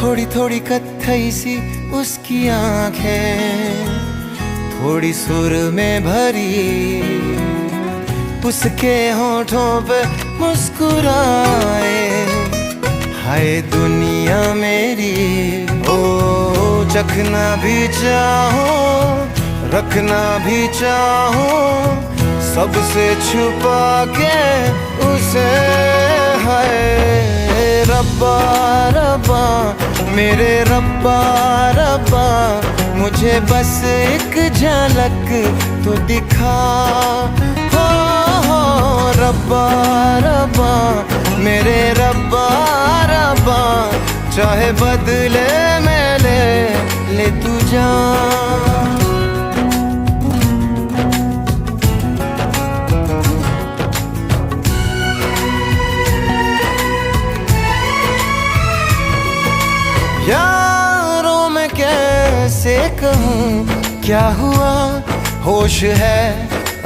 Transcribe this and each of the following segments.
थोड़ी थोड़ी कत्थई सी उसकी आंखें, थोड़ी सुर में भरी, उसके होठों पे मुस्कुराए। हाय दुनिया मेरी, ओ चखना भी चाहो, रखना भी चाहो, सबसे छुपा के उसे। हाय रब्बा रब्बा मेरे रब्बा रब्बा, मुझे बस एक झलक तो दिखा। हो रब्बा रब्बा मेरे रब्बा रब्बा, चाहे बदले में ले तू जान। यारों मैं कैसे कहूँ क्या हुआ, होश है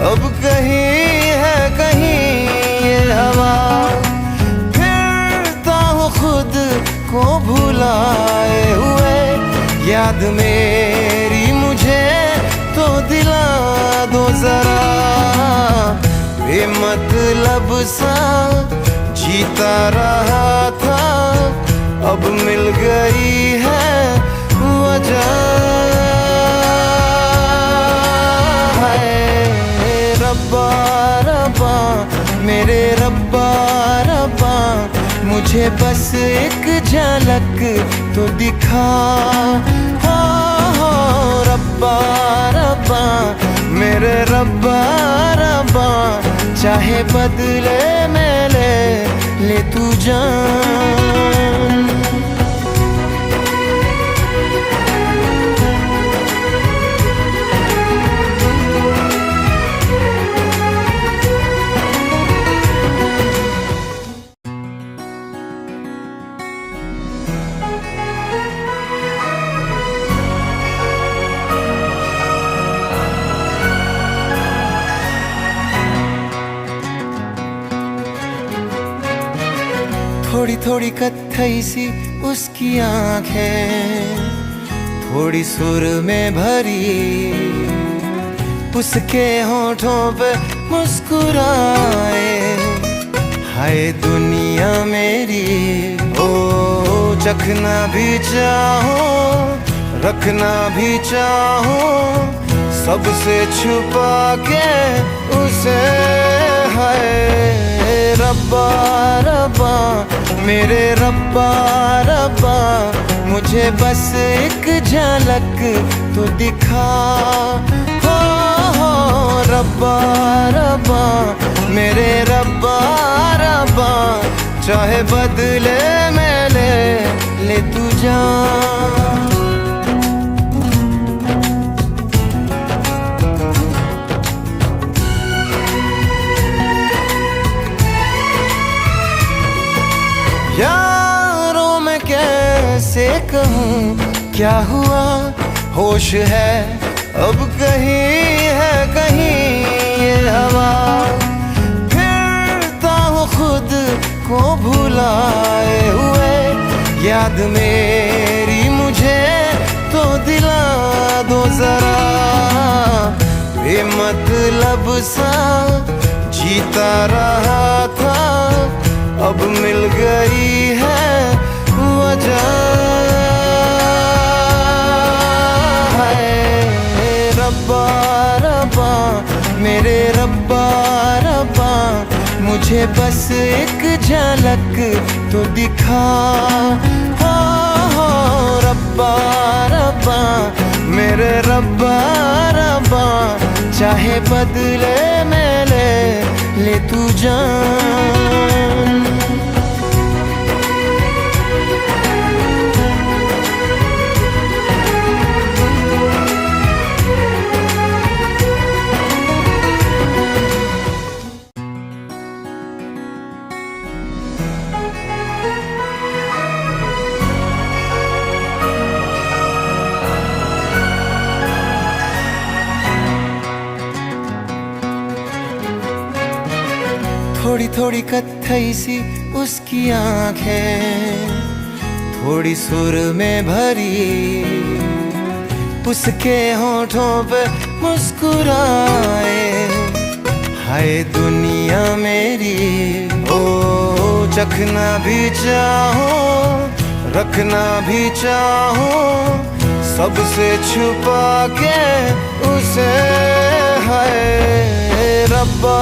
अब कहीं है कहीं ये हवा। फिरता हूँ खुद को भुलाए हुए, याद मेरी मुझे तो दिला दो जरा। बेमतलब सा जीता रहा था, अब मिल गई है वजह। है रब्बा रब्बा मेरे रब्बा रब्बा, मुझे बस एक झलक तो दिखा। हो रब्बा रब्बा मेरे रब्बा रब्बा, चाहे बदले में ले तू जान। थोड़ी थोड़ी कत्थई सी उसकी आंखें, थोड़ी सुर में भरी, उसके होठों पे मुस्कुराए। हाय दुनिया मेरी, ओ चखना भी चाहो, रखना भी चाहो, सबसे छुपा के उसे। हाय रब्बा रब्बा मेरे रब्बा रब्बा, मुझे बस एक झलक तो दिखा। हो रब्बा रब्बा मेरे रब्बा रब्बा, चाहे बदले में ले तू जान। यारों मैं कैसे कहूँ क्या हुआ, होश है अब कहीं है कहीं ये हवा। फिरता हूँ खुद को भुलाए हुए, याद मेरी मुझे तो दिला दो जरा। बेमतलब सा जीता रहा था, अब मिल गई है वजह। है रब्बा रब्बा मेरे रब्बा रब्बा, मुझे बस एक झलक तो दिखा। हो रब्बा रब्बा मेरे रब्बा रब्बा, चाहे बदले में ले तू जान। थोड़ी थोड़ी कत्थई सी उसकी आंखें, थोड़ी सुर में भरी, उसके होठों पे मुस्कुराए। हाय दुनिया मेरी, ओ चखना भी चाहो, रखना भी चाहो, सबसे छुपा के उसे। है रब्बा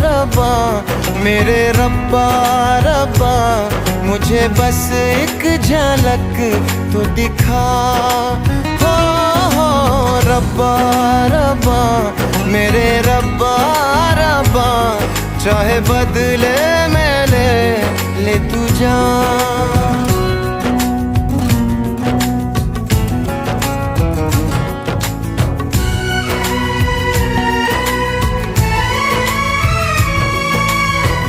रब्बा मेरे रब्बा रब्बा, मुझे बस एक झलक तो दिखा। हो रब्बा रब्बा मेरे रब्बा रब्बा, चाहे बदले में ले तू जान।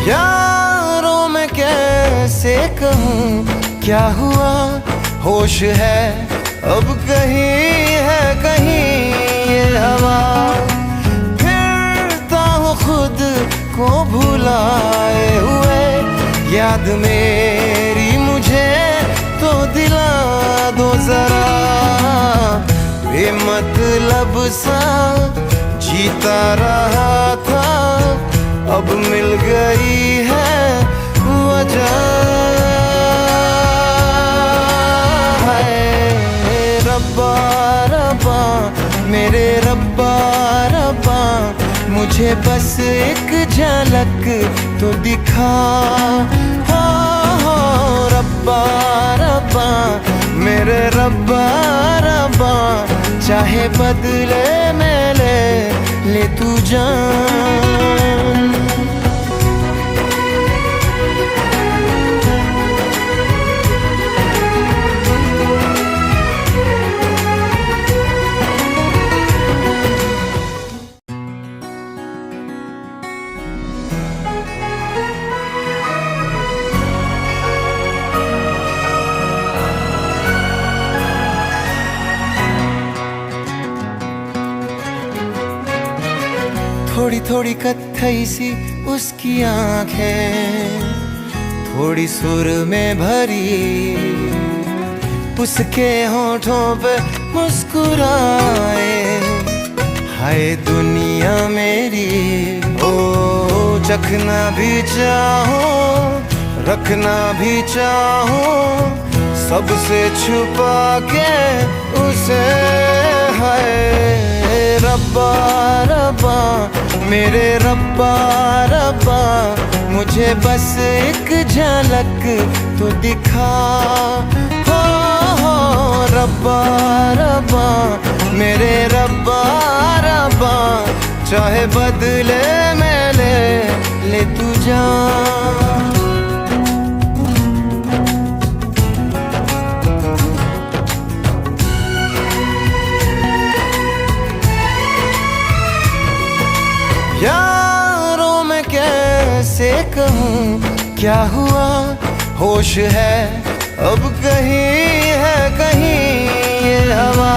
यारों मैं कैसे कहूँ क्या हुआ, होश है अब कहीं है कहीं ये हवा। फिरता हूँ खुद को भुलाए हुए, याद मेरी मुझे तो दिला दो जरा। बेमतलब सा जीता रहा था, अब मिल गई है वजह। है रब्बा रब्बा मेरे रब्बा रब्बा, मुझे बस एक झलक तो दिखा। हो रब्बा रब्बा मेरे रब्बा रब्बा, चाहे बदले में ले तू जान। थोड़ी थोड़ी कत्थई सी उसकी आंखें, थोड़ी सुर में भरी, उसके होठों पे मुस्कुराए। हाय दुनिया मेरी, ओ चखना भी चाहो, रखना भी चाहो, सबसे छुपा के उसे। है रब्बा रब्बा मेरे रब्बा रब्बा, मुझे बस एक झलक तो दिखा। हो रब्बा रब्बा मेरे रब्बा रब्बा, चाहे बदले में ले तू जान। यारों मैं कैसे कहूँ क्या हुआ, होश है अब कहीं है कहीं ये हवा।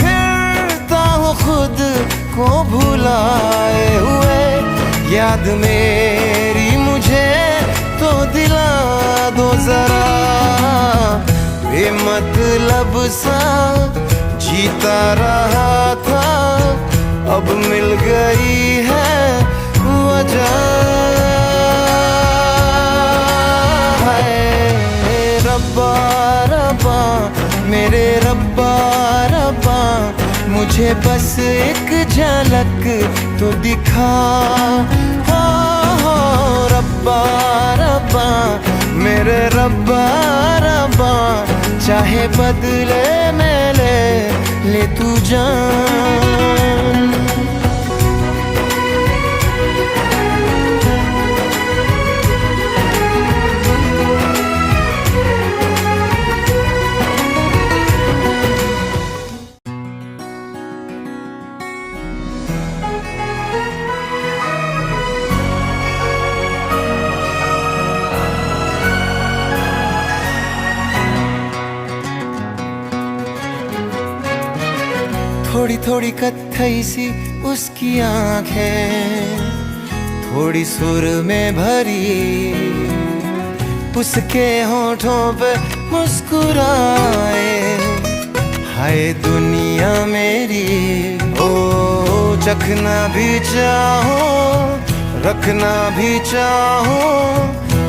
फिरता हूँ खुद को भुलाए हुए, याद मेरी मुझे तो दिला दो जरा। बेमतलब सा जीता रहा था, अब मिल गई है वजह। है रब्बा रब्बा मेरे रब्बा रब्बा, मुझे बस एक झलक तो दिखा। हो रब्बा रब्बा मेरे रब्बा रब्बा, चाहे बदले में ले तू जान। थोड़ी थोड़ी कत्थई सी उसकी आंखें, थोड़ी सुर में भरी, उसके होठों पे मुस्कुराए। हाय दुनिया मेरी, ओ चखना भी चाहो रखना भी चाहो,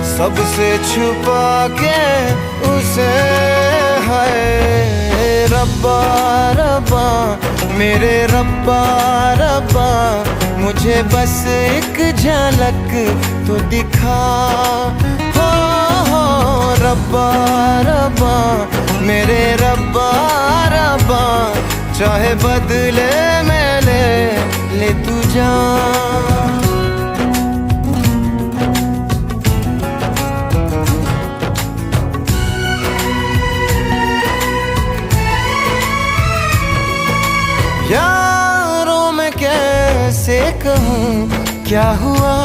सबसे छुपा के उसे। हाय रब्बा रब्बा मेरे रब्बा रब्बा, मुझे बस एक झलक तो दिखा। हो रब्बा रब्बा मेरे रब्बा रब्बा, चाहे बदले में ले तू जान। यारों मैं कैसे कहूँ क्या हुआ,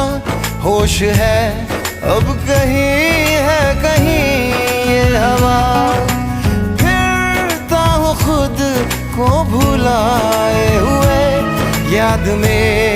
होश है अब कहीं है कहीं ये हवा। फिरता हूँ खुद को भुलाए हुए, याद में